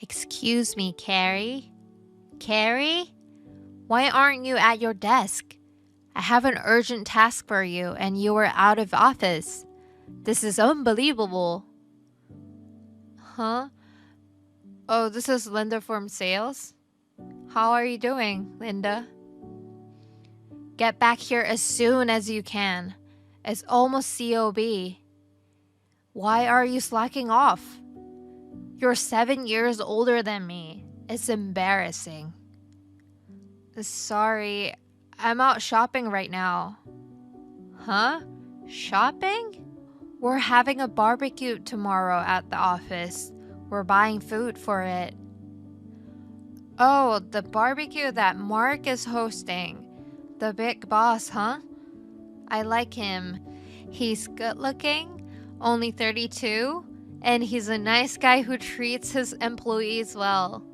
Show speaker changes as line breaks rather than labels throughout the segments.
Excuse me, Carrie? Carrie? Why aren't you at your desk? I have an urgent task for you and you are out of office. This is unbelievable. Huh? Oh, this is Linda from sales? How are you doing, Linda? Get back here as soon as you can. It's almost COB. Why are you slacking off? You're 7 years older than me. It's embarrassing. Sorry, I'm out shopping right now. Huh? Shopping? We're having a barbecue tomorrow at the office. We're buying food for it. Oh, the barbecue that Mark is hosting. The big boss, huh? I like him. He's good looking, only 32, and he's a nice guy who treats his employees well.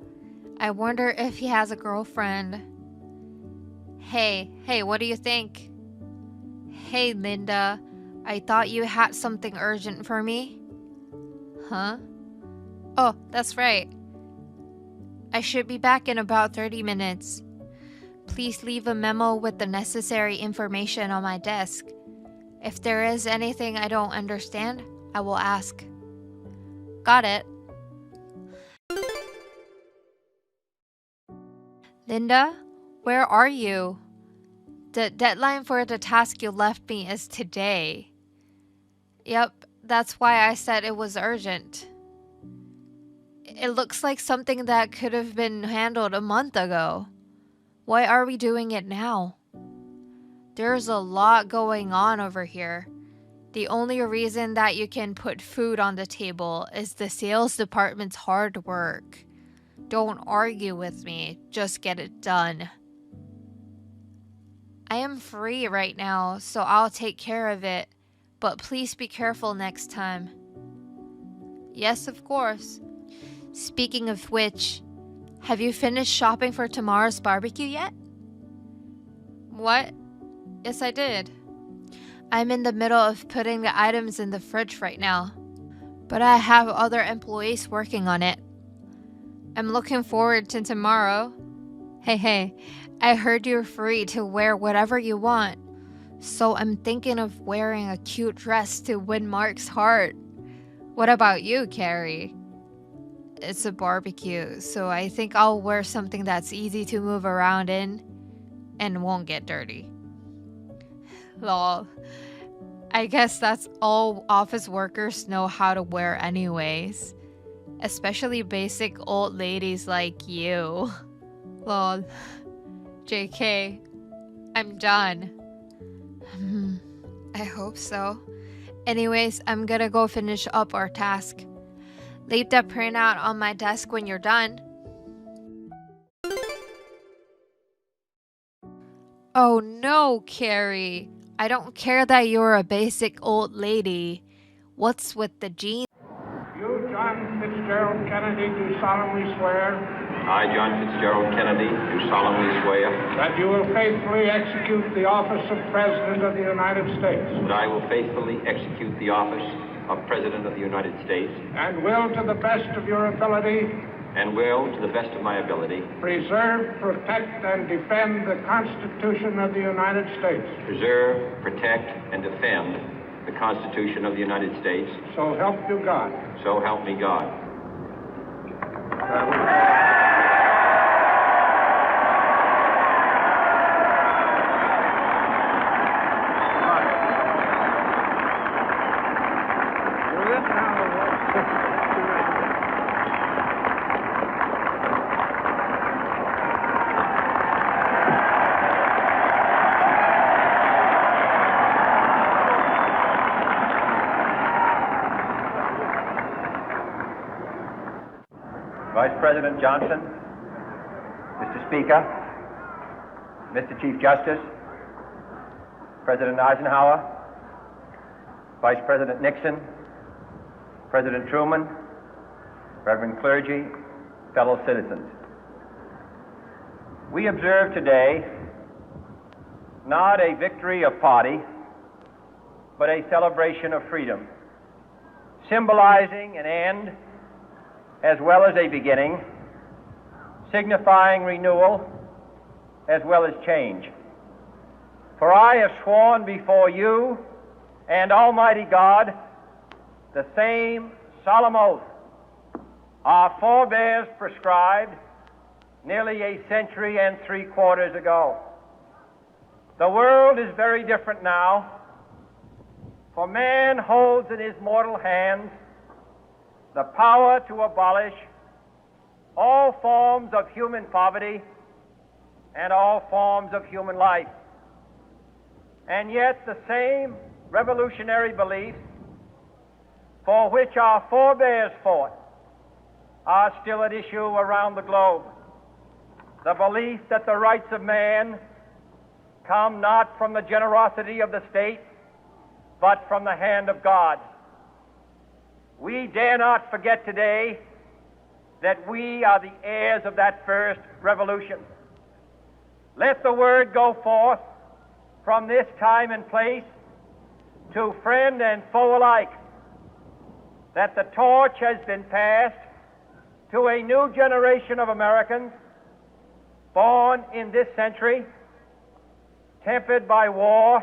I wonder if he has a girlfriend. Hey, what do you think? Hey, Linda, I thought you had something urgent for me. Huh? Oh, that's right. I should be back in about 30 minutes. Please leave a memo with the necessary information on my desk. If there is anything I don't understand, I will ask. Got it. Linda, where are you? The deadline for the task you left me is today. Yep, that's why I said it was urgent. It looks like something that could have been handled a month ago. Why are we doing it now? There's a lot going on over here. The only reason that you can put food on the table is the sales department's hard work. Don't argue with me, just get it done. I am free right now, so I'll take care of it, but please be careful next time. Yes, of course. Speaking of which, have you finished shopping for tomorrow's barbecue yet? What? Yes, I did. I'm in the middle of putting the items in the fridge right now, but I have other employees working on it. I'm looking forward to tomorrow. Hey, I heard you're free to wear whatever you want, so I'm thinking of wearing a cute dress to win Mark's heart. What about you, Carrie? It's a barbecue, so I think I'll wear something that's easy to move around in and won't get dirty. Lol. I guess that's all office workers know how to wear anyways. Especially basic old ladies like you. Lol. JK. I'm done. I hope so. Anyways, I'm gonna go finish up our task. Leave the printout on my desk when you're done. Oh no, Carrie. I don't care that you're a basic old lady. What's with the jeans?
You, John Fitzgerald Kennedy, do solemnly swear
I, John Fitzgerald Kennedy, do solemnly swear
that you will faithfully execute the office of President of the United States
that I will faithfully execute the office of President of the United States
and will, to the best of your ability,
and will, to the best of my ability,
preserve, protect, and defend the Constitution of the United States.
preserve, protect, and defend the Constitution of the United States.
So help you God.
So help me God.
Vice President Johnson, Mr. Speaker, Mr. Chief Justice, President Eisenhower, Vice President Nixon, President Truman, Reverend clergy, fellow citizens. We observe today not a victory of party, but a celebration of freedom, symbolizing an end as well as a beginning, signifying renewal as well as change. For I have sworn before you and Almighty God the same solemn oath our forebears prescribed nearly a century and 3/4 ago. The world is very different now, for man holds in his mortal hands the power to abolish all forms of human poverty and all forms of human life. And yet the same revolutionary beliefs for which our forebears fought are still at issue around the globe. The belief that the rights of man come not from the generosity of the state, but from the hand of God. We dare not forget today that we are the heirs of that first revolution. Let the word go forth from this time and place to friend and foe alike that the torch has been passed to a new generation of Americans born in this century, tempered by war,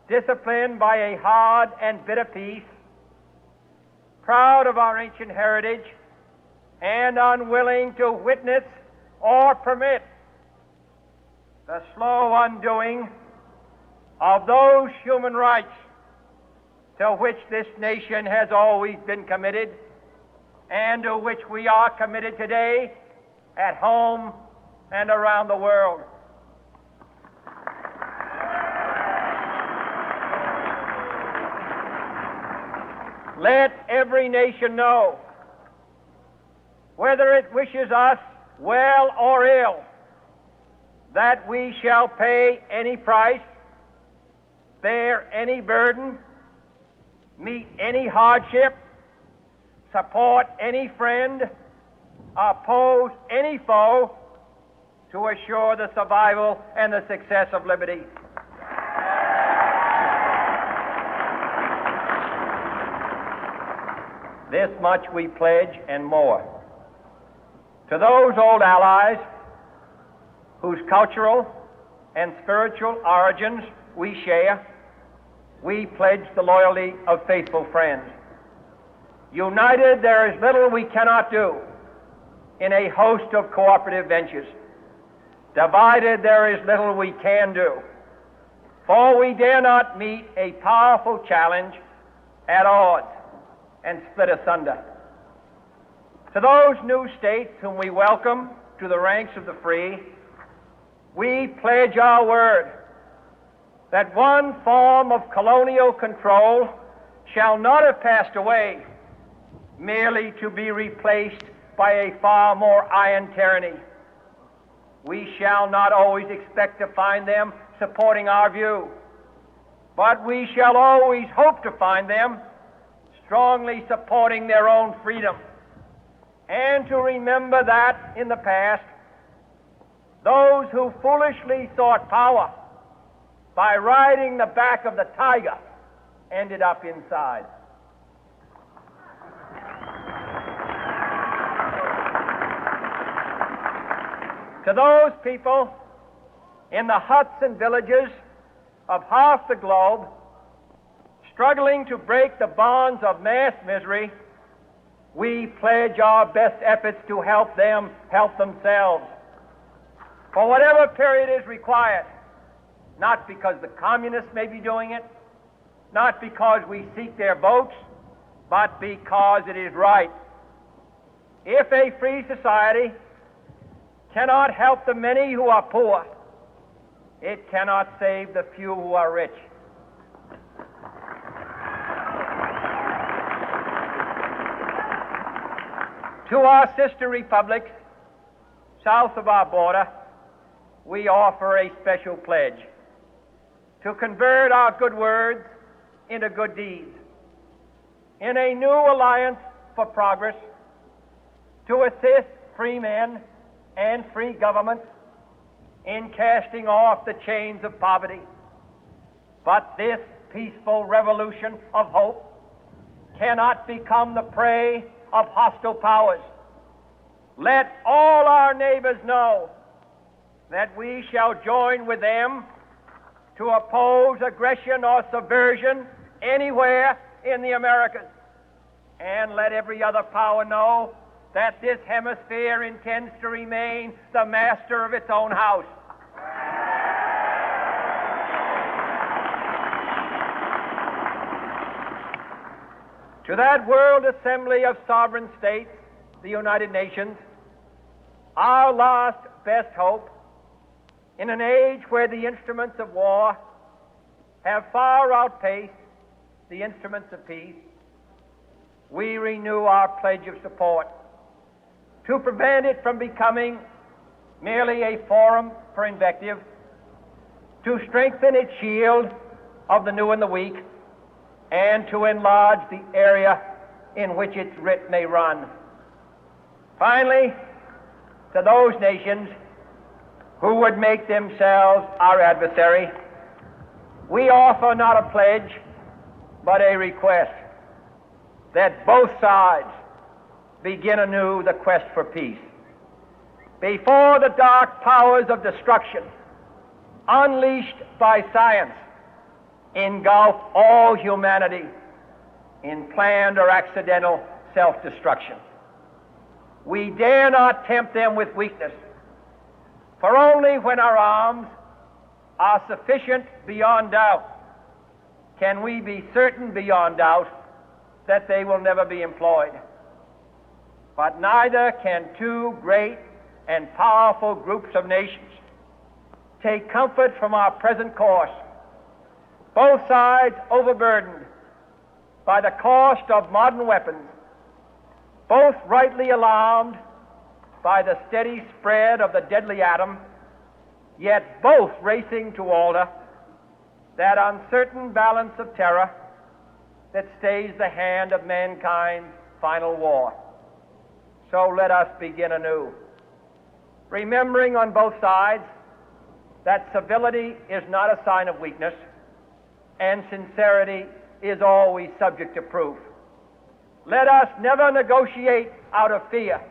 disciplined by a hard and bitter peace, proud of our ancient heritage, and unwilling to witness or permit the slow undoing of those human rights to which this nation has always been committed and to which we are committed today at home and around the world. Let every nation know, whether it wishes us well or ill, that we shall pay any price, bear any burden, meet any hardship, support any friend, oppose any foe to assure the survival and the success of liberty. This much we pledge and more. To those old allies whose cultural and spiritual origins we share, we pledge the loyalty of faithful friends. United, there is little we cannot do in a host of cooperative ventures. Divided, there is little we can do, for we dare not meet a powerful challenge at odds and split asunder. To those new states whom we welcome to the ranks of the free, we pledge our word that one form of colonial control shall not have passed away, merely to be replaced by a far more iron tyranny. We shall not always expect to find them supporting our view, but we shall always hope to find them strongly supporting their own freedom, and to remember that in the past, those who foolishly sought power by riding the back of the tiger ended up inside. To those people in the huts and villages of half the globe struggling to break the bonds of mass misery, we pledge our best efforts to help them help themselves for whatever period is required, not because the communists may be doing it, not because we seek their votes, but because it is right. If a free society cannot help the many who are poor, it cannot save the few who are rich. To our sister republics south of our border, we offer a special pledge to convert our good words into good deeds, in a new alliance for progress, to assist free men and free governments in casting off the chains of poverty. But this peaceful revolution of hope cannot become the prey of hostile powers. Let all our neighbors know that we shall join with them to oppose aggression or subversion anywhere in the Americas. And let every other power know that this hemisphere intends to remain the master of its own house. To that World Assembly of Sovereign States, the United Nations, our last best hope, in an age where the instruments of war have far outpaced the instruments of peace, we renew our pledge of support to prevent it from becoming merely a forum for invective, to strengthen its shield of the new and the weak, and to enlarge the area in which its writ may run. Finally, to those nations who would make themselves our adversary, we offer not a pledge, but a request that both sides begin anew the quest for peace. Before the dark powers of destruction, unleashed by science, engulf all humanity in planned or accidental self-destruction, we dare not tempt them with weakness, for only when our arms are sufficient beyond doubt can we be certain beyond doubt that they will never be employed. But neither can two great and powerful groups of nations take comfort from our present course, both sides overburdened by the cost of modern weapons, both rightly alarmed by the steady spread of the deadly atom, yet both racing to alter that uncertain balance of terror that stays the hand of mankind's final war. So let us begin anew, remembering on both sides that civility is not a sign of weakness, and sincerity is always subject to proof. Let us never negotiate out of fear,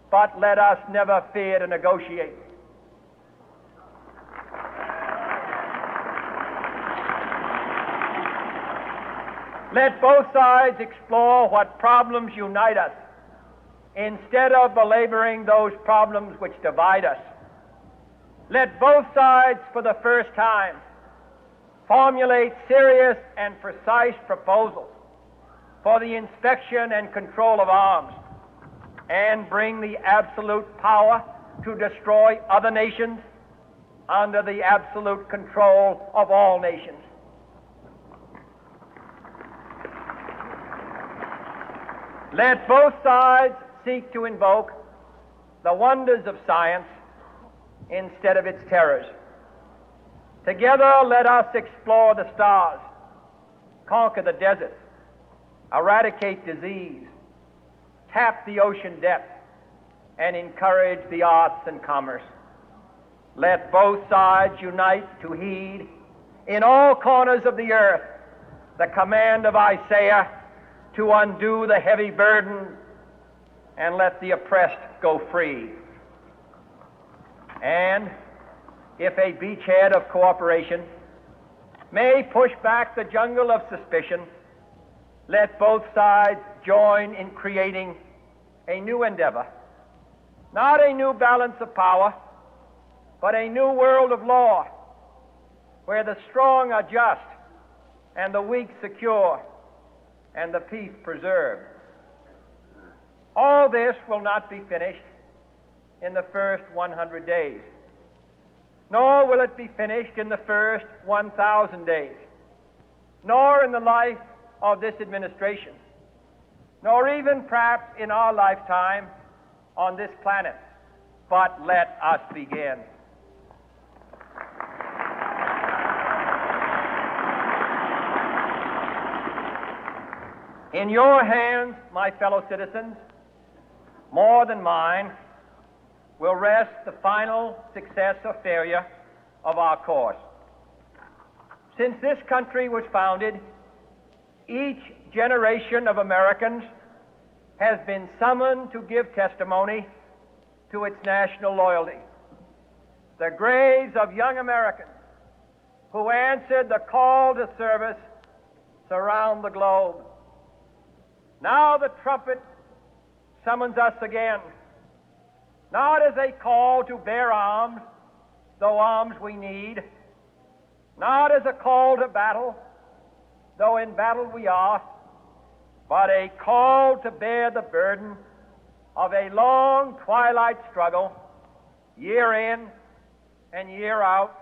but let us never fear to negotiate. Let both sides explore what problems unite us, instead of belaboring those problems which divide us. Let both sides, for the first time, formulate serious and precise proposals for the inspection and control of arms, and bring the absolute power to destroy other nations under the absolute control of all nations. Let both sides seek to invoke the wonders of science instead of its terrors. Together, let us explore the stars, conquer the deserts, eradicate disease, tap the ocean depths, and encourage the arts and commerce. Let both sides unite to heed in all corners of the earth the command of Isaiah to undo the heavy burden and let the oppressed go free. And if a beachhead of cooperation may push back the jungle of suspicion, let both sides join in creating a new endeavor, not a new balance of power, but a new world of law, where the strong are just and the weak secure and the peace preserved. All this will not be finished in the first 100 days, nor will it be finished in the first 1,000 days, nor in the life of this administration, nor even perhaps in our lifetime on this planet. But let us begin. In your hands, my fellow citizens, more than mine, will rest the final success or failure of our course. Since this country was founded, each generation of Americans has been summoned to give testimony to its national loyalty. The graves of young Americans who answered the call to service surround the globe. Now the trumpet summons us again, not as a call to bear arms, though arms we need, not as a call to battle, though in battle we are, but a call to bear the burden of a long twilight struggle, year in and year out,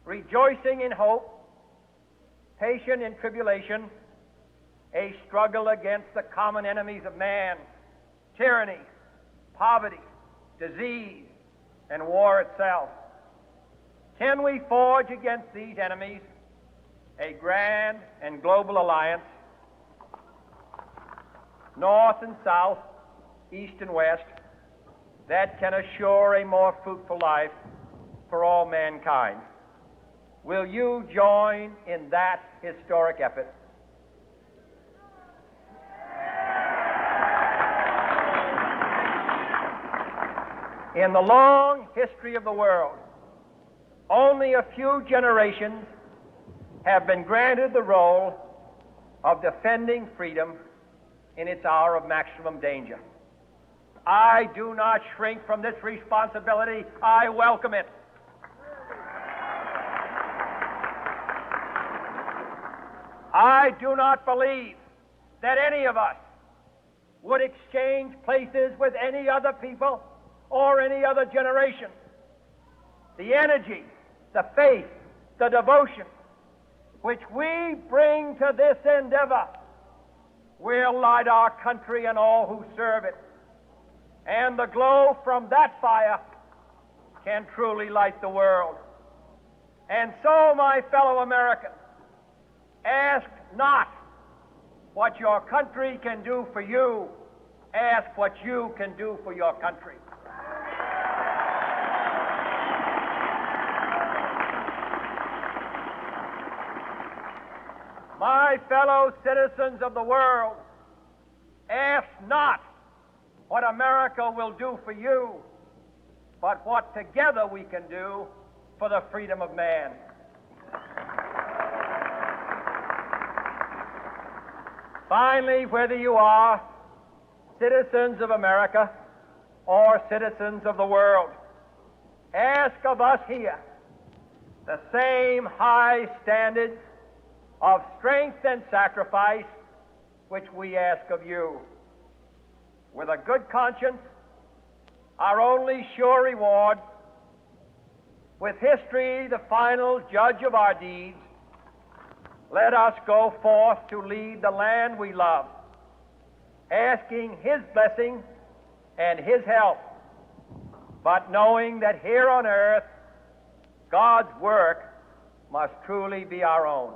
rejoicing in hope, patient in tribulation, a struggle against the common enemies of man, tyranny, poverty, disease, and war itself. Can we forge against these enemies a grand and global alliance, north and south, east and west, that can assure a more fruitful life for all mankind? Will you join in that historic effort? In the long history of the world, only a few generations have been granted the role of defending freedom in its hour of maximum danger. I do not shrink from this responsibility. I welcome it. I do not believe that any of us would exchange places with any other people or any other generation. The energy, the faith, the devotion which we bring to this endeavor will light our country and all who serve it. And the glow from that fire can truly light the world. And so, my fellow Americans, ask not what your country can do for you. Ask what you can do for your country. My fellow citizens of the world, ask not what America will do for you, but what together we can do for the freedom of man. Finally, whether you are citizens of America or citizens of the world, ask of us here the same high standards of strength and sacrifice which we ask of you. With a good conscience, our only sure reward, with history the final judge of our deeds, let us go forth to lead the land we love, asking His blessing and His help, but knowing that here on earth God's work must truly be our own.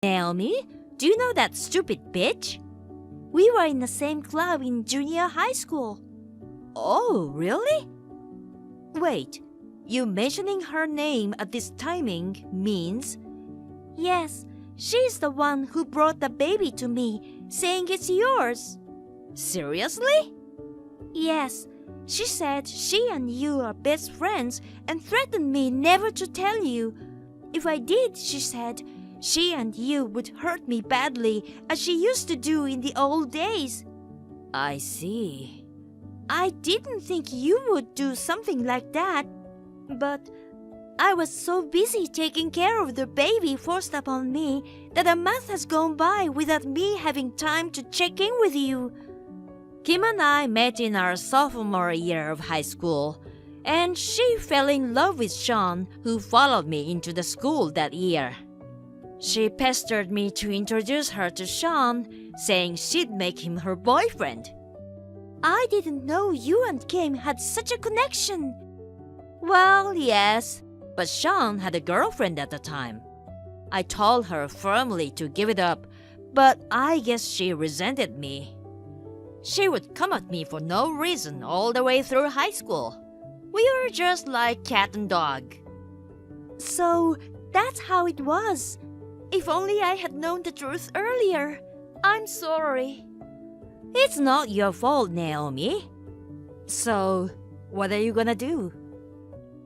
Naomi, do you know that stupid bitch? We were in the same club in junior high school. Oh, really? Wait, you mentioning her name at this timing means... Yes, she's the one who brought the baby to me, saying it's yours. Seriously? Yes, she said she and you are best friends and threatened me never to tell you. If I did, she said, she and you would hurt me badly as she used to do in the old days. I see. I didn't think you would do something like that, but I was so busy taking care of the baby forced upon me that a month has gone by without me having time to check in with you. Kim and I met in our sophomore year of high school, and she fell in love with Sean, who followed me into the school that year. She pestered me to introduce her to Sean, saying she'd make him her boyfriend. I didn't know you and Kim had such a connection. Well, yes, but Sean had a girlfriend at the time. I told her firmly to give it up, but I guess she resented me. She would come at me for no reason all the way through high school. We were just like cat and dog. So that's how it was. If only I had known the truth earlier. I'm sorry. It's not your fault, Naomi. So, what are you gonna do?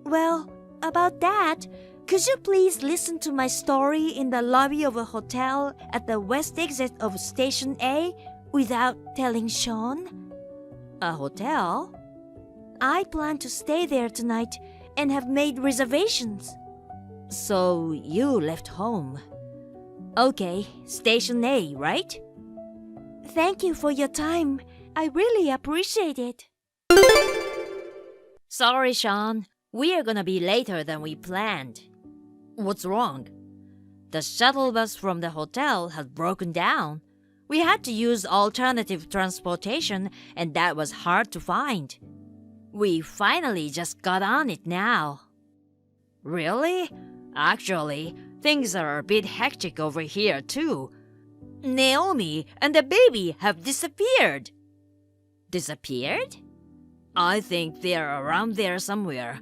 Well, about that, could you please listen to my story in the lobby of a hotel at the west exit of Station A without telling Sean? A hotel? I plan to stay there tonight and have made reservations. So you left home. Okay, Station A, right? Thank you for your time. I really appreciate it. Sorry, Sean. We are gonna be later than we planned. What's wrong? The shuttle bus from the hotel had broken down. We had to use alternative transportation, and that was hard to find. We finally just got on it now. Really? Actually, things are a bit hectic over here, too. Naomi and the baby have disappeared. Disappeared? I think they're around there somewhere.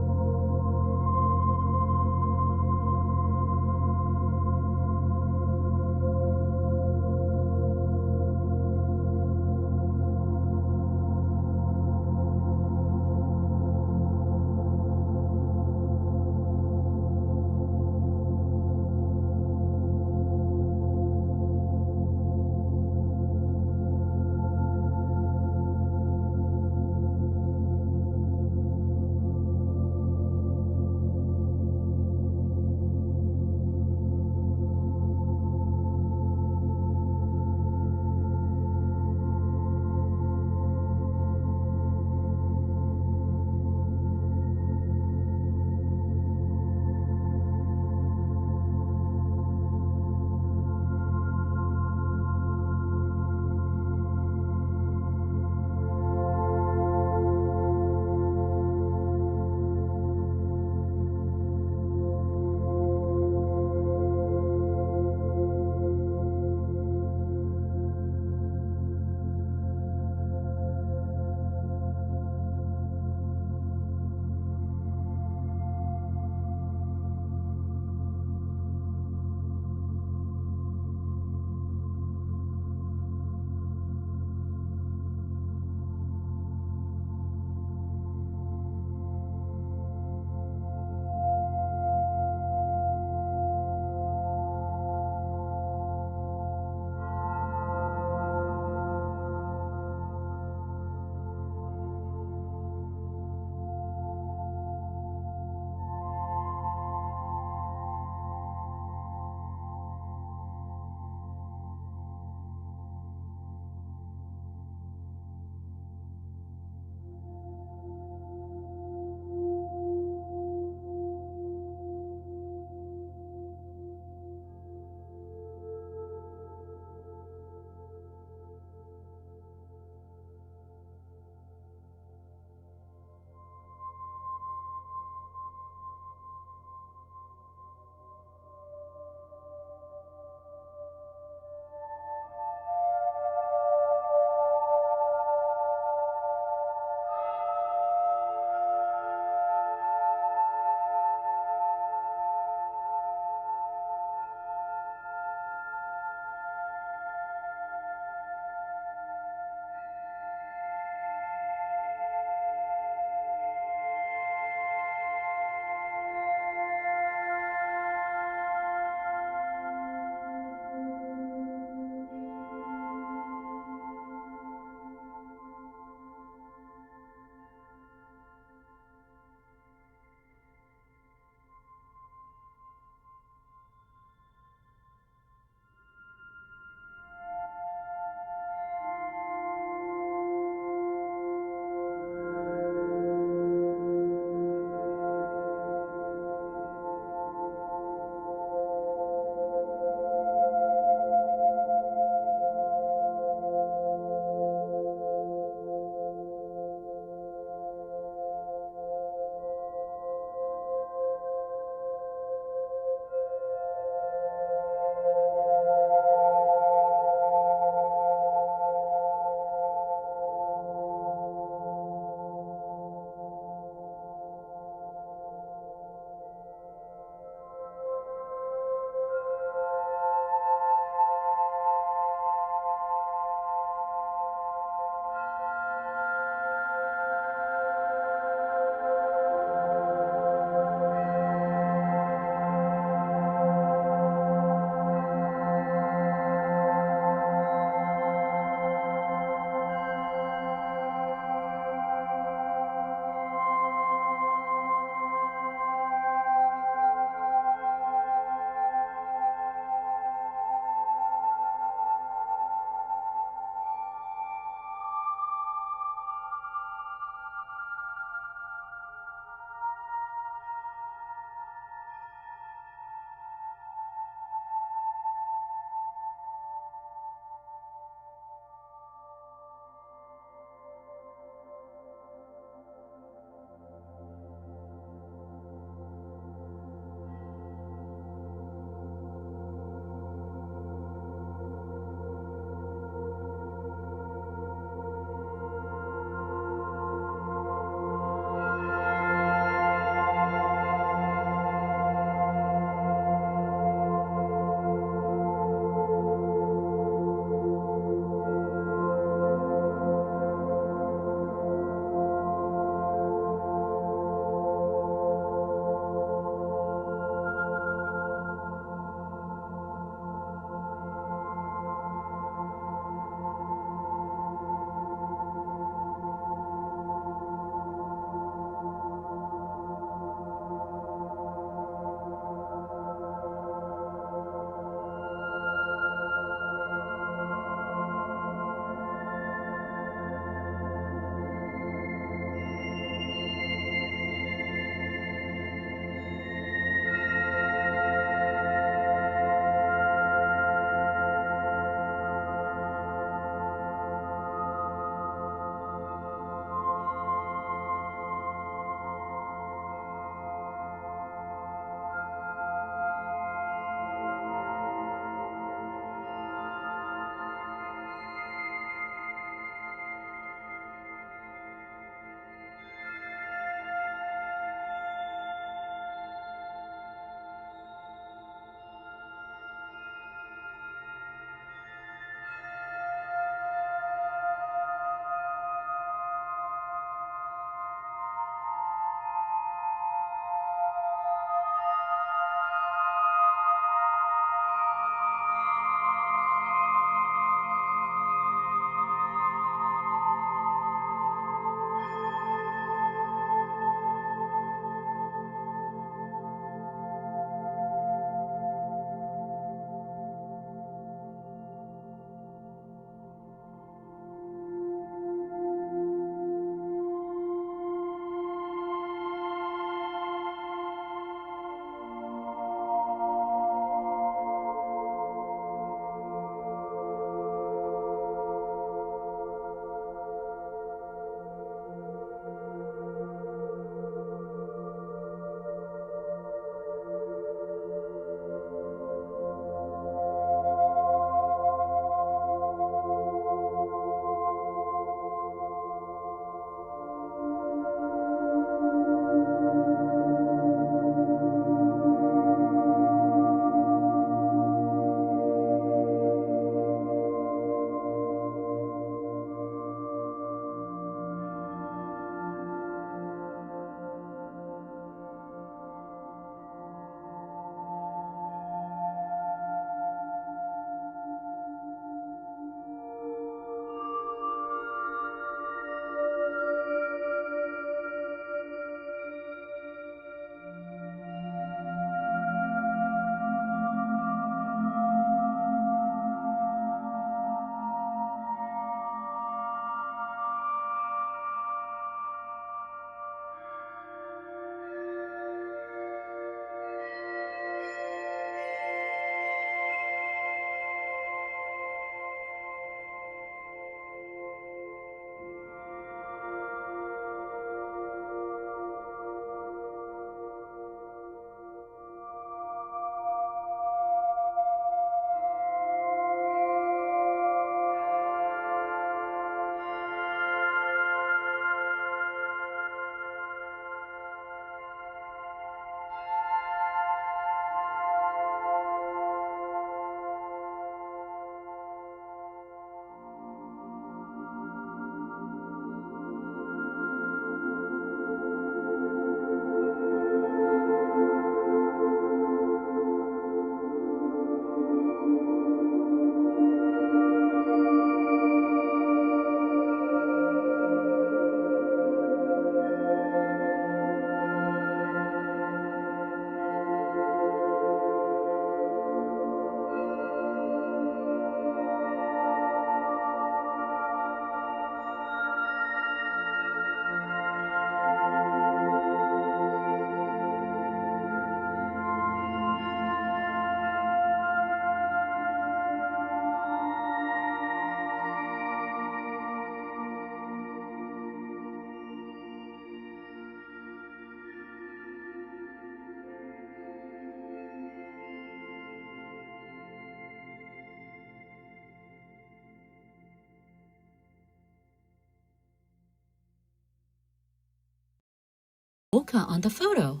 Oka on the photo.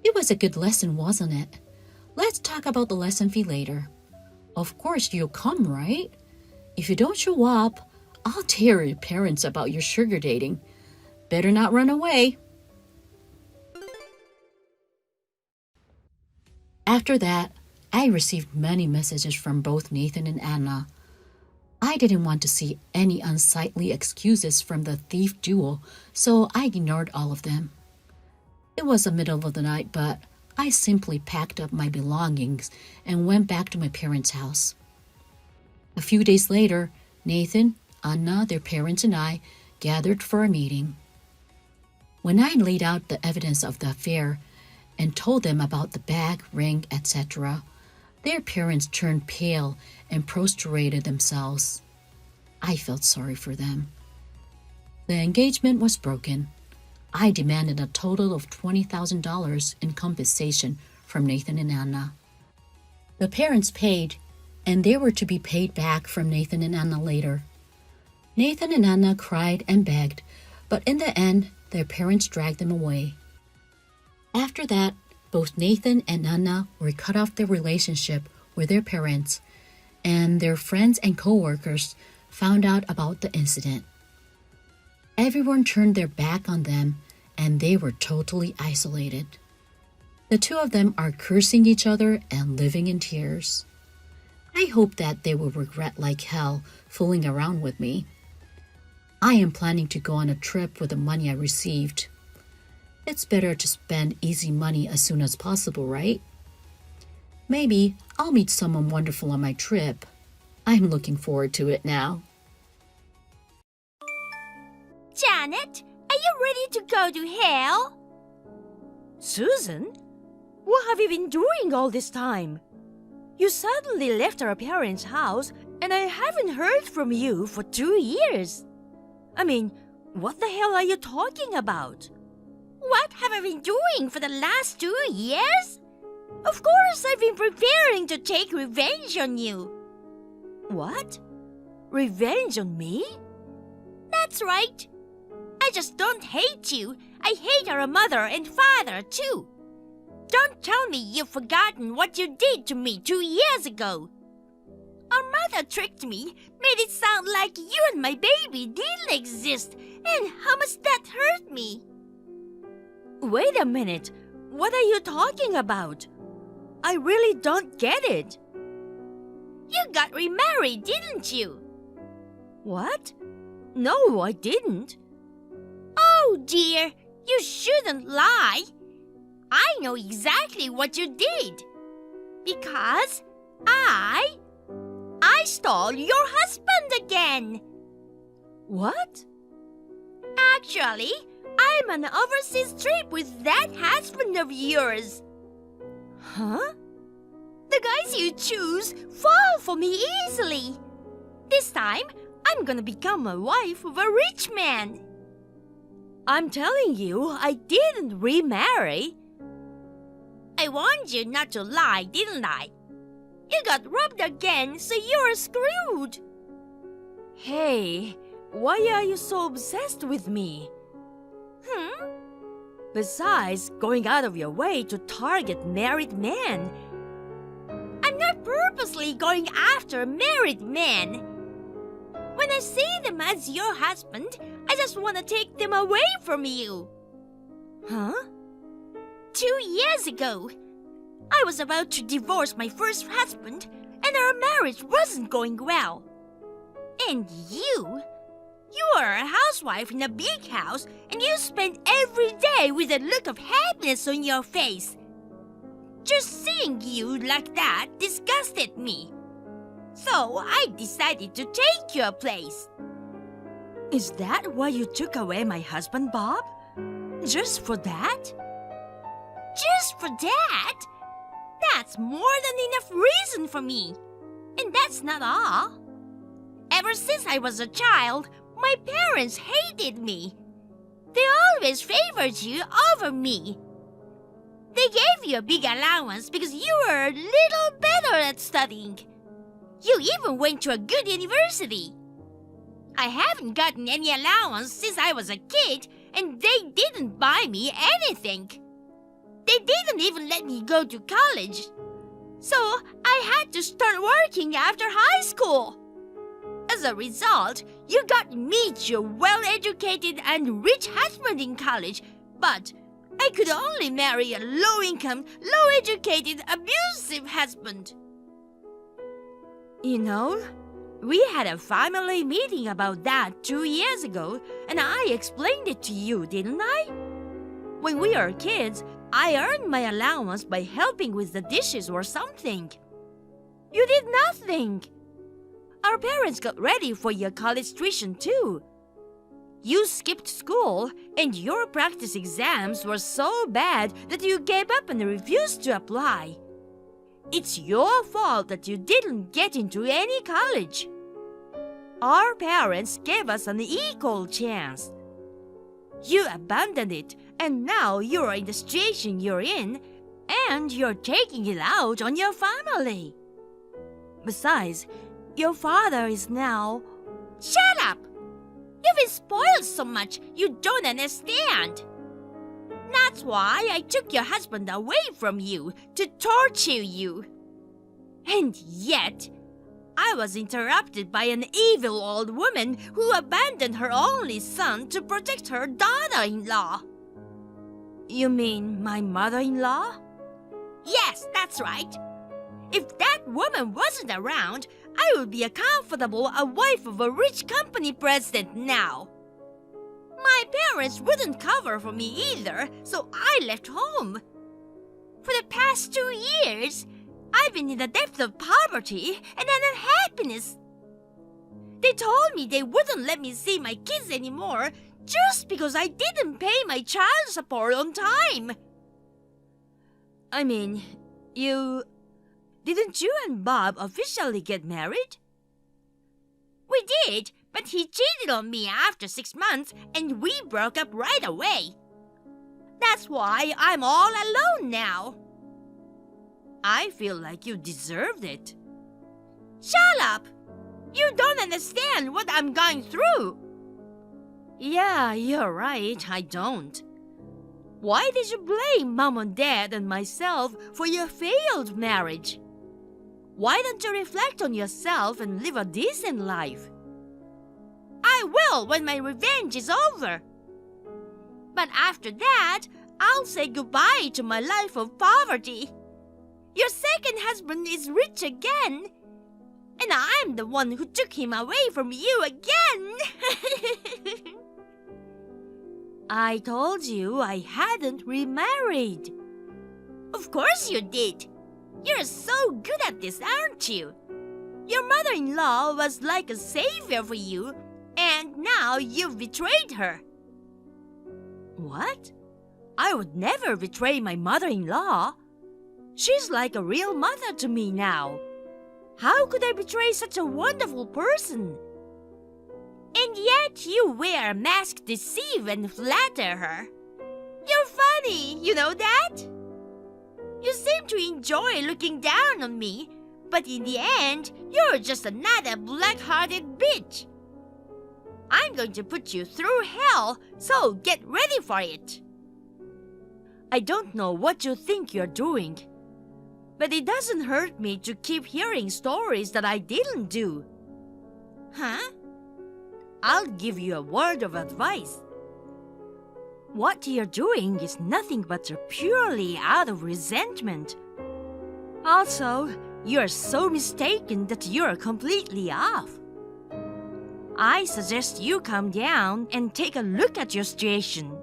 It was a good lesson, wasn't it? Let's talk about the lesson fee later. Of course you'll come, right? If you don't show up, I'll tell your parents about your sugar dating. Better not run away. After that, I received many messages from both Nathan and Anna. I didn't want to see any unsightly excuses from the thief duo, so I ignored all of them. It was the middle of the night, but I simply packed up my belongings and went back to my parents' house. A few days later, Nathan, Anna, their parents, and I gathered for a meeting. When I laid out the evidence of the affair and told them about the bag, ring, etc., their parents turned pale and prostrated themselves. I felt sorry for them. The engagement was broken. I demanded a total of $20,000 in compensation from Nathan and Anna. The parents paid, and they were to be paid back from Nathan and Anna later. Nathan and Anna cried and begged, but in the end, their parents dragged them away. After that, both Nathan and Anna were cut off their relationship with their parents, and their friends and co-workers found out about the incident. Everyone turned their back on them, and they were totally isolated. The two of them are cursing each other and living in tears. I hope that they will regret like hell fooling around with me. I am planning to go on a trip with the money I received. It's better to spend easy money as soon as possible, right? Maybe I'll meet someone wonderful on my trip. I'm looking forward to it now.
Janet, are you ready to go to hell? Susan, what have you been doing all this time? You suddenly left our parents' house, and I haven't heard from you for 2 years. I mean, what the hell are you talking about? What have I been doing for the last 2 years? Of course, I've been preparing to take revenge on you. What? Revenge on me? That's right. I just don't hate you. I hate our mother and father, too. Don't tell me you've forgotten what you did to me 2 years ago. Our mother tricked me, made it sound like you and my baby didn't exist, and how much that hurt me. Wait a minute. What are you talking about? I really don't get it. You got remarried, didn't you? What? No, I didn't. Oh dear, you shouldn't lie. I know exactly what you did. Because I stole your husband again. What? Actually, I'm on an overseas trip with that husband of yours. Huh? The guys you choose fall for me easily. This time, I'm gonna become a wife of a rich man. I'm telling you, I didn't remarry. I warned you not to lie, didn't I? You got robbed again, so you're screwed. Hey, why are you so obsessed with me? Besides, going out of your way to target married men. I'm not purposely going after married men. When I see them as your husband, I just want to take them away from you. Huh? 2 years ago, I was about to divorce my first husband, and our marriage wasn't going well. And you are a housewife in a big house, and you spend every day with a look of happiness on your face. Just seeing you like that disgusted me. So I decided to take your place. Is that why you took away my husband, Bob? Just for that? Just for that? That's more than enough reason for me. And that's not all. Ever since I was a child, my parents hated me. They always favored you over me. They gave you a big allowance because you were a little better at studying. You even went to a good university. I haven't gotten any allowance since I was a kid, and they didn't buy me anything. They didn't even let me go to college. So I had to start working after high school. As a result, you got to meet your well-educated and rich husband in college, but I could only marry a low-income, low-educated, abusive husband. You know, we had a family meeting about that 2 years ago, and I explained it to you, didn't I? When we were kids, I earned my allowance by helping with the dishes or something. You did nothing. Our parents got ready for your college tuition too. You skipped school, and your practice exams were so bad that you gave up and refused to apply. It's your fault that you didn't get into any college. Our parents gave us an equal chance. You abandoned it, and now you're in the situation you're in, and you're taking it out on your family. Besides, your father is now... Shut up! You've been spoiled so much you don't understand. That's why I took your husband away from you to torture you. And yet, I was interrupted by an evil old woman who abandoned her only son to protect her daughter-in-law. You mean my mother-in-law? Yes, that's right. If that woman wasn't around, I would be a comfortable wife of a rich company president now. My parents wouldn't cover for me either, so I left home. For the past 2 years, I've been in the depth of poverty and unhappiness. They told me they wouldn't let me see my kids anymore just because I didn't pay my child support on time. I mean, Didn't you and Bob officially get married? We did, but he cheated on me after 6 months and we broke up right away. That's why I'm all alone now. I feel like you deserved it. Shut up! You don't understand what I'm going through. Yeah, you're right, I don't. Why did you blame Mom and Dad and myself for your failed marriage? Why don't you reflect on yourself and live a decent life? I will when my revenge is over. But after that, I'll say goodbye to my life of poverty. Your second husband is rich again, and I'm the one who took him away from you again. I told you I hadn't remarried. Of course you did. You're so good at this, aren't you? Your mother-in-law was like a savior for you, and now you've betrayed her. What? I would never betray my mother-in-law. She's like a real mother to me now. How could I betray such a wonderful person? And yet you wear a mask to deceive and flatter her. You're funny, you know that? You seem to enjoy looking down on me, but in the end, you're just another black-hearted bitch. I'm going to put you through hell, so get ready for it. I don't know what you think you're doing, but it doesn't hurt me to keep hearing stories that I didn't do. Huh? I'll give you a word of advice. What you're doing is nothing but purely out of resentment. Also, you're so mistaken that you're completely off. I suggest you calm down and take a look at your situation.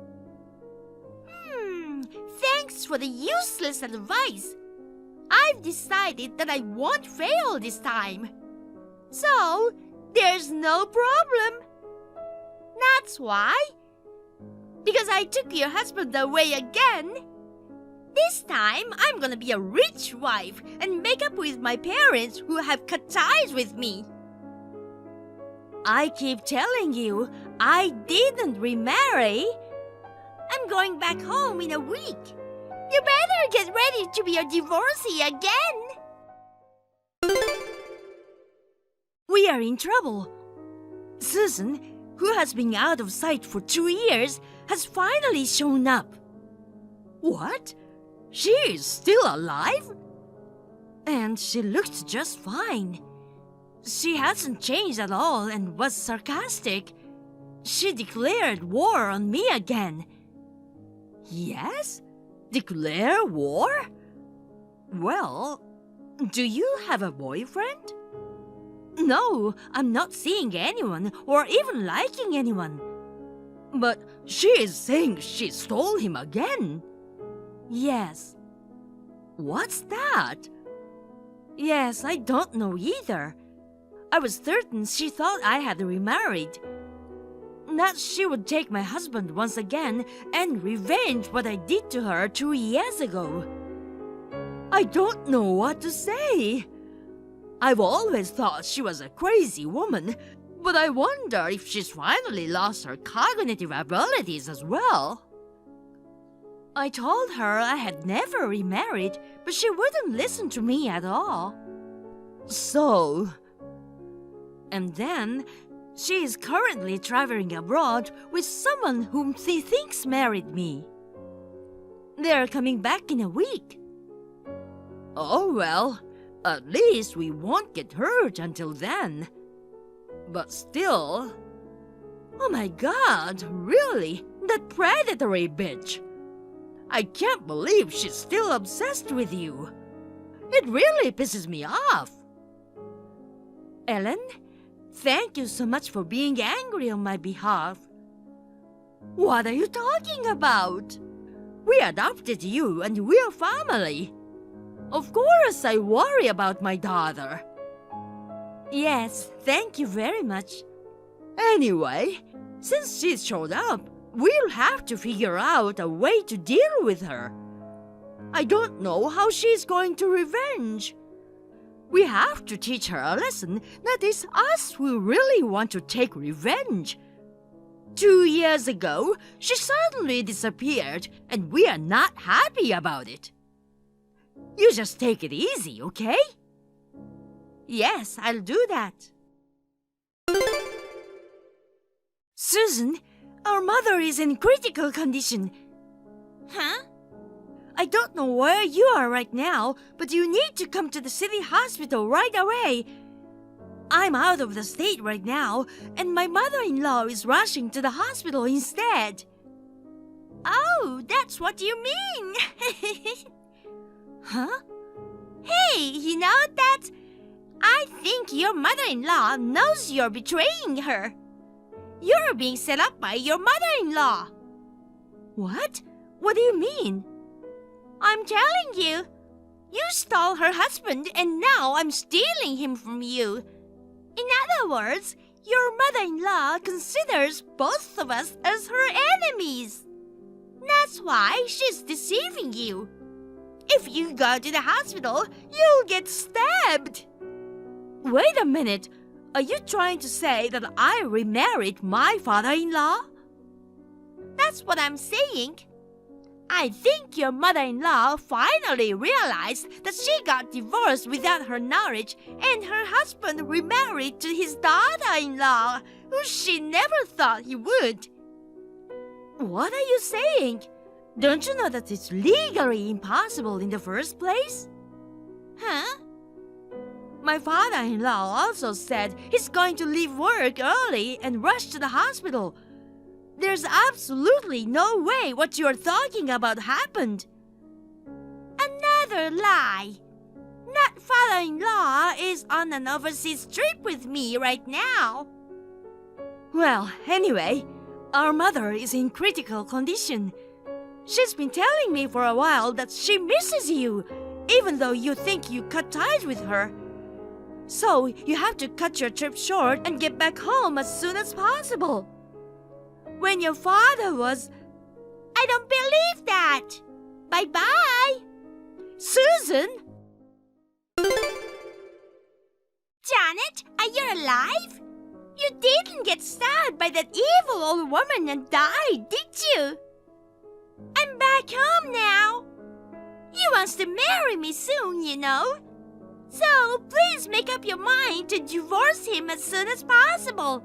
Thanks for the useless advice. I've decided that I won't fail this time. So, there's no problem. That's why. Because I took your husband away again. This time, I'm gonna be a rich wife and make up with my parents who have cut ties with me. I keep telling you, I didn't remarry. I'm going back home in a week. You better get ready to be a divorcee again. We are in trouble. Susan, who has been out of sight for 2 years, has finally shown up. What? She is still alive? And she looked just fine. She hasn't changed at all and was sarcastic. She declared war on me again. Yes? Declare war? Well, do you have a boyfriend? No, I'm not seeing anyone or even liking anyone. But she is saying she stole him again. Yes. What's that? Yes, I don't know either. I was certain she thought I had remarried. That she would take my husband once again and revenge what I did to her 2 years ago. I don't know what to say. I've always thought she was a crazy woman, but I wonder if she's finally lost her cognitive abilities as well. I told her I had never remarried, but she wouldn't listen to me at all. And then, she is currently traveling abroad with someone whom she thinks married me. They're coming back in a week. Oh well, at least we won't get hurt until then. But still... Oh my God, really? That predatory bitch! I can't believe she's still obsessed with you. It really pisses me off. Ellen, thank you so much for being angry on my behalf. What are you talking about? We adopted you and we're family. Of course I worry about my daughter. Yes, thank you very much. Anyway, since she's showed up, we'll have to figure out a way to deal with her. I don't know how she's going to revenge. We have to teach her a lesson that it's us who really want to take revenge. 2 years ago, she suddenly disappeared, and we are not happy about it. You just take it easy, okay? Yes, I'll do that. Susan, our mother is in critical condition. Huh? I don't know where you are right now, but you need to come to the city hospital right away. I'm out of the state right now, and my mother-in-law is rushing to the hospital instead. Oh, that's what you mean. Huh? Hey, you know that? I think your mother-in-law knows you're betraying her. You're being set up by your mother-in-law. What? What do you mean? I'm telling you. You stole her husband and now I'm stealing him from you. In other words, your mother-in-law considers both of us as her enemies. That's why she's deceiving you. If you go to the hospital, you'll get stabbed. Wait a minute. Are you trying to say that I remarried my father-in-law? That's what I'm saying. I think your mother-in-law finally realized that she got divorced without her knowledge and her husband remarried to his daughter-in-law, who she never thought he would. What are you saying? Don't you know that it's legally impossible in the first place? Huh? My father-in-law also said he's going to leave work early and rush to the hospital. There's absolutely no way what you're talking about happened. Another lie. That father-in-law is on an overseas trip with me right now. Well, anyway, our mother is in critical condition. She's been telling me for a while that she misses you, even though you think you cut ties with her. So you have to cut your trip short and get back home as soon as possible. When your father was... I don't believe that. Bye-bye. Susan? Janet, are you alive? You didn't get stabbed by that evil old woman and die, did you? I'm back home now. He wants to marry me soon, you know. So please make up your mind to divorce him as soon as possible.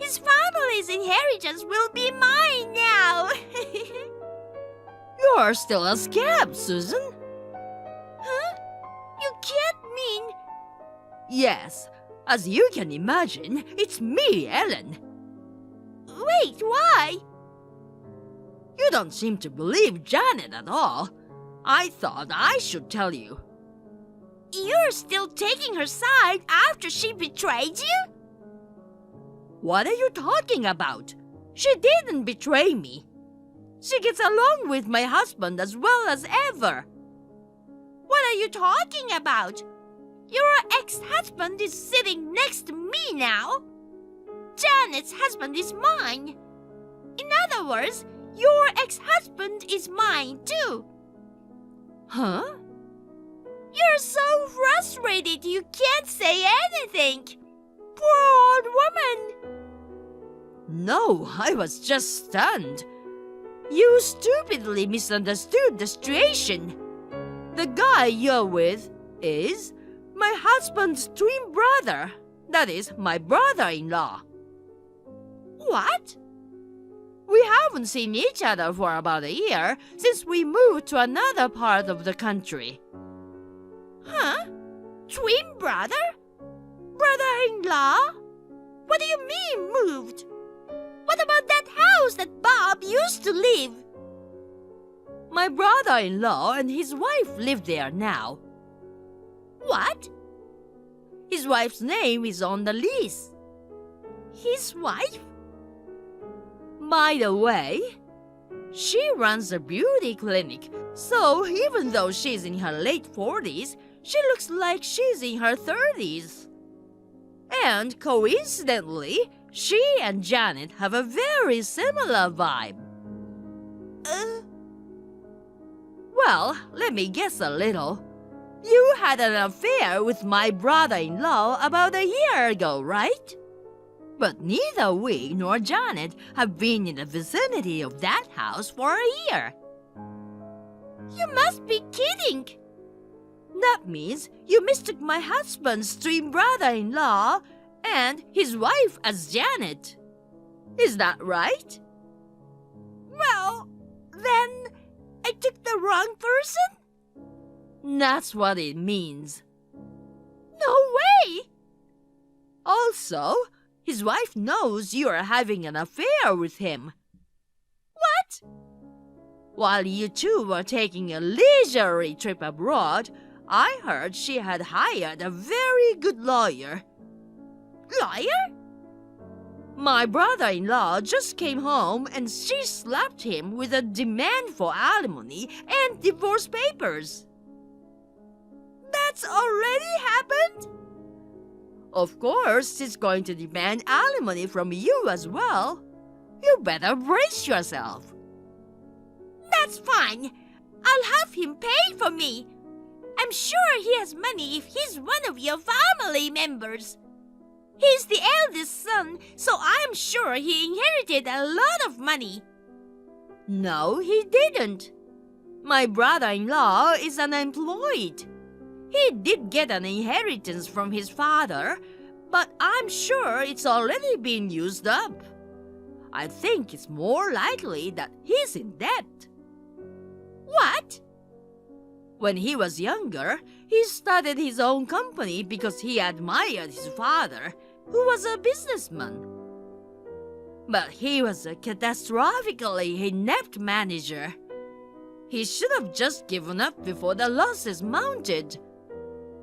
His family's inheritance will be mine now.
You're still a scab, Susan.
Huh? You can't mean...
Yes, as you can imagine, it's me, Ellen.
Wait, why?
You don't seem to believe Janet at all. I thought I should tell you.
You're still taking her side after she betrayed you?
What are you talking about? She didn't betray me. She gets along with my husband as well as ever.
What are you talking about? Your ex-husband is sitting next to me now. Janet's husband is mine. In other words, your ex-husband is mine too.
Huh?
You're so frustrated you can't say anything. Poor old woman.
No, I was just stunned. You stupidly misunderstood the situation. The guy you're with is my husband's twin brother. That is, my brother-in-law.
What?
We haven't seen each other for about a year since we moved to another part of the country.
Huh? Twin brother? Brother-in-law? What do you mean moved? What about that house that Bob used to live?
My brother-in-law and his wife live there now.
What?
His wife's name is on the lease.
His wife?
By the way, she runs a beauty clinic, so even though she's in her late 40s, she looks like she's in her 30s. And coincidentally, she and Janet have a very similar vibe. Well, let me guess a little. You had an affair with my brother-in-law about a year ago, right? But neither we nor Janet have been in the vicinity of that house for a year.
You must be kidding.
That means you mistook my husband's twin brother-in-law and his wife as Janet. Is that right?
Well, then I took the wrong person?
That's what it means.
No way!
Also, his wife knows you are having an affair with him.
What?
While you two were taking a leisurely trip abroad, I heard she had hired a very good lawyer.
Lawyer?
My brother-in-law just came home and she slapped him with a demand for alimony and divorce papers.
That's already happened?
Of course, she's going to demand alimony from you as well. You better brace yourself.
That's fine. I'll have him pay for me. I'm sure he has money if he's one of your family members. He's the eldest son, so I'm sure he inherited a lot of money.
No, he didn't. My brother-in-law is unemployed. He did get an inheritance from his father, but I'm sure it's already been used up. I think it's more likely that he's in debt.
What?
When he was younger, he started his own company because he admired his father, who was a businessman. But he was a catastrophically inept manager. He should have just given up before the losses mounted.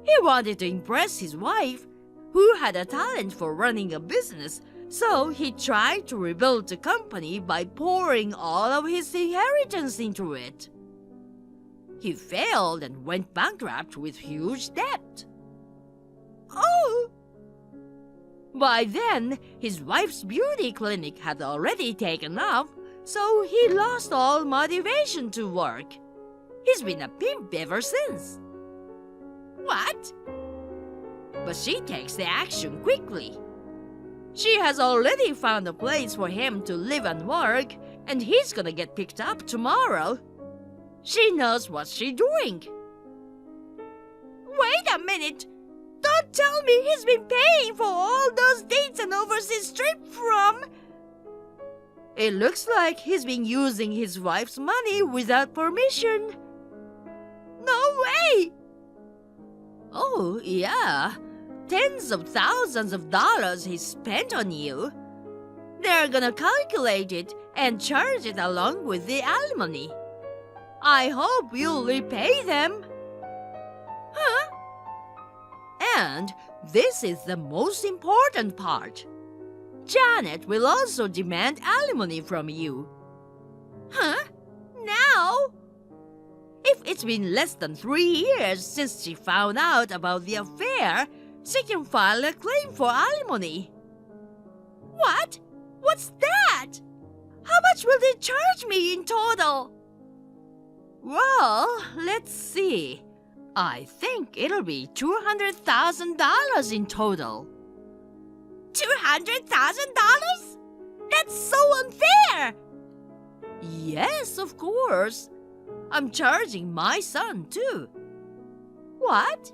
He wanted to impress his wife, who had a talent for running a business, so he tried to rebuild the company by pouring all of his inheritance into it. He failed and went bankrupt with huge debt.
Oh!
By then, his wife's beauty clinic had already taken off, so he lost all motivation to work. He's been a pimp ever since.
What?
But she takes the action quickly. She has already found a place for him to live and work, and he's gonna get picked up tomorrow. She knows what she's doing.
Wait a minute.
Don't tell me he's been paying for all those dates and overseas trip from... It looks like he's been using his wife's money without permission. No way! Oh, yeah. Tens of thousands of dollars he spent on you. They're gonna calculate it and charge it along with the alimony. I hope you'll repay them. Huh? And this is the most important part. Janet will also demand alimony from you. Huh? Now? If it's been less than 3 years since she found out about the affair, she can file a claim for alimony. What? What's that? How much will they charge me in total? Well, let's see. I think it'll be $200,000 in total. $200,000? That's so unfair! Yes, of course. I'm charging my son too. What?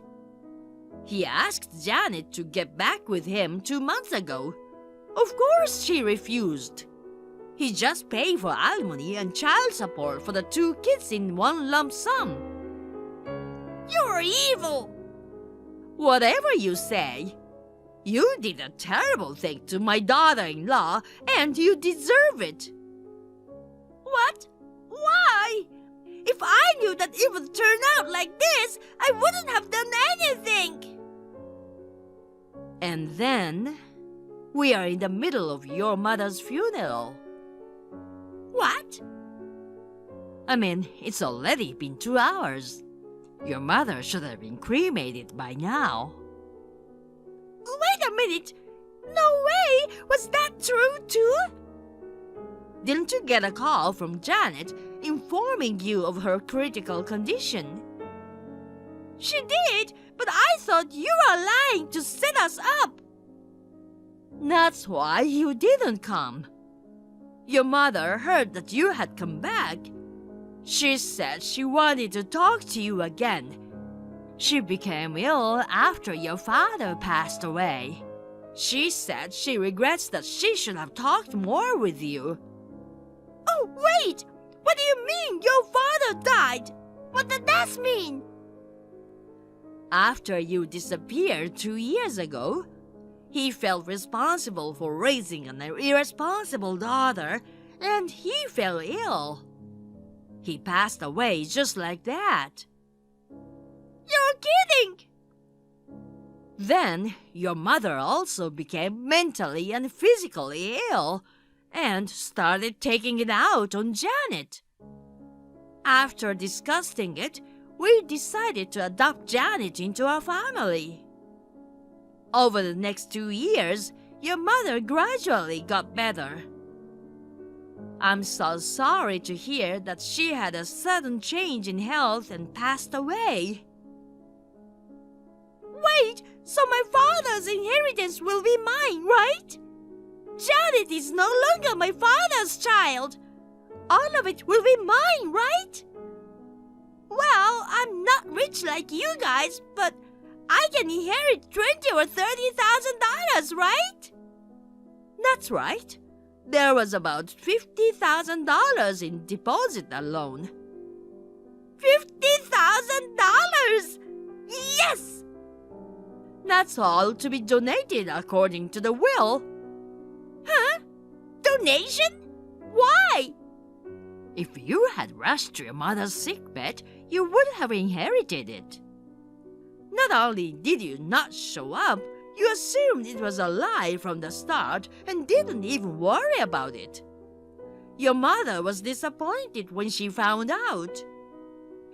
He asked Janet to get back with him 2 months ago. Of course she refused. He just paid for alimony and child support for the 2 kids in one lump sum. You're evil! Whatever you say. You did a terrible thing to my daughter-in-law, and you deserve it. What? Why? If I knew that it would turn out like this, I wouldn't have done anything. And then, we are in the middle of your mother's funeral. What? I mean, it's already been 2 hours. Your mother should have been cremated by now. Wait a minute! No way! Was that true too? Didn't you get a call from Janet informing you of her critical condition? She did, but I thought you were lying to set us up. That's why you didn't come. Your mother heard that you had come back. She said she wanted to talk to you again. She became ill after your father passed away. She said she regrets that she should have talked more with you. Oh, wait! What do you mean your father died? What did that mean? After you disappeared 2 years ago, he felt responsible for raising an irresponsible daughter, and he fell ill. He passed away just like that. You're kidding! Then, your mother also became mentally and physically ill and started taking it out on Janet. After discussing it, we decided to adopt Janet into our family. Over the next 2 years, your mother gradually got better. I'm so sorry to hear that she had a sudden change in health and passed away. Wait, so my father's inheritance will be mine, right? Janet is no longer my father's child. All of it will be mine, right? Well, I'm not rich like you guys, but I can inherit $20,000 or $30,000, right? That's right. There was about $50,000 in deposit alone. $50,000! Yes! That's all to be donated according to the will. Huh? Donation? Why? If you had rushed to your mother's sickbed, you would have inherited it. Not only did you not show up, you assumed it was a lie from the start and didn't even worry about it. Your mother was disappointed when she found out.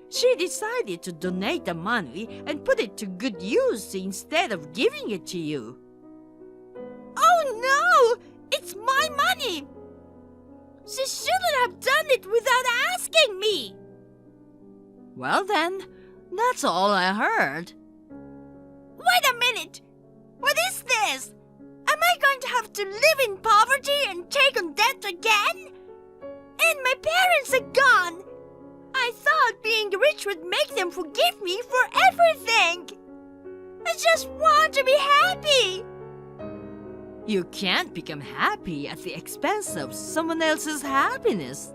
She decided to donate the money and put it to good use instead of giving it to you. Oh no! It's my money! She shouldn't have done it without asking me! Well then, that's all I heard. Wait a minute! What is this? Am I going to have to live in poverty and take on debt again? And my parents are gone! I thought being rich would make them forgive me for everything! I just want to be happy. You can't become happy at the expense of someone else's happiness.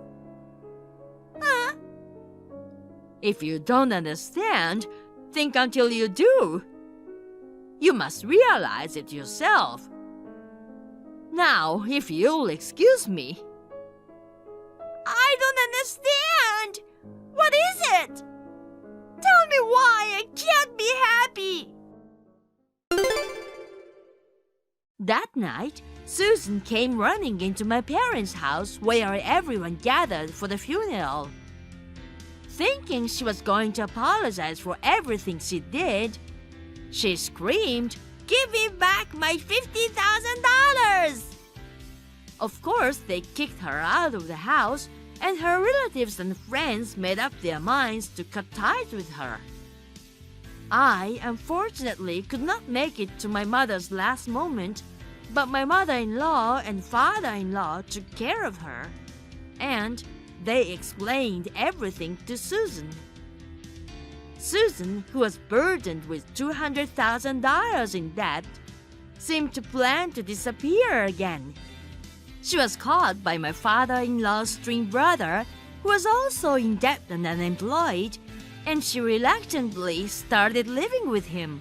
Huh? If you don't understand, think until you do. You must realize it yourself. Now, if you'll excuse me. I don't understand. What is it? Tell me why I can't be happy. That night, Susan came running into my parents' house where everyone gathered for the funeral. Thinking she was going to apologize for everything she did, she screamed, "Give me back my $50,000! Of course, they kicked her out of the house, and her relatives and friends made up their minds to cut ties with her. I, unfortunately, could not make it to my mother's last moment, but my mother-in-law and father-in-law took care of her, and they explained everything to Susan. Susan, who was burdened with $200,000 in debt, seemed to plan to disappear again. She was caught by my father-in-law's twin brother, who was also in debt and unemployed, and she reluctantly started living with him.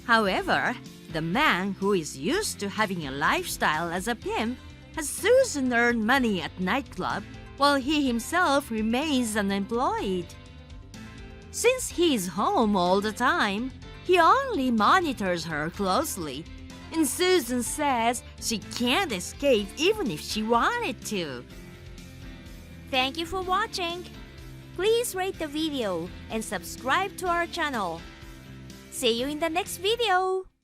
However, the man, who is used to having a lifestyle as a pimp, has Susan earn money at nightclub while he himself remains unemployed. Since he is home all the time, he only monitors her closely, and Susan says she can't escape even if she wanted to.
Thank you for watching. Please rate the video and subscribe to our channel. See you in the next video.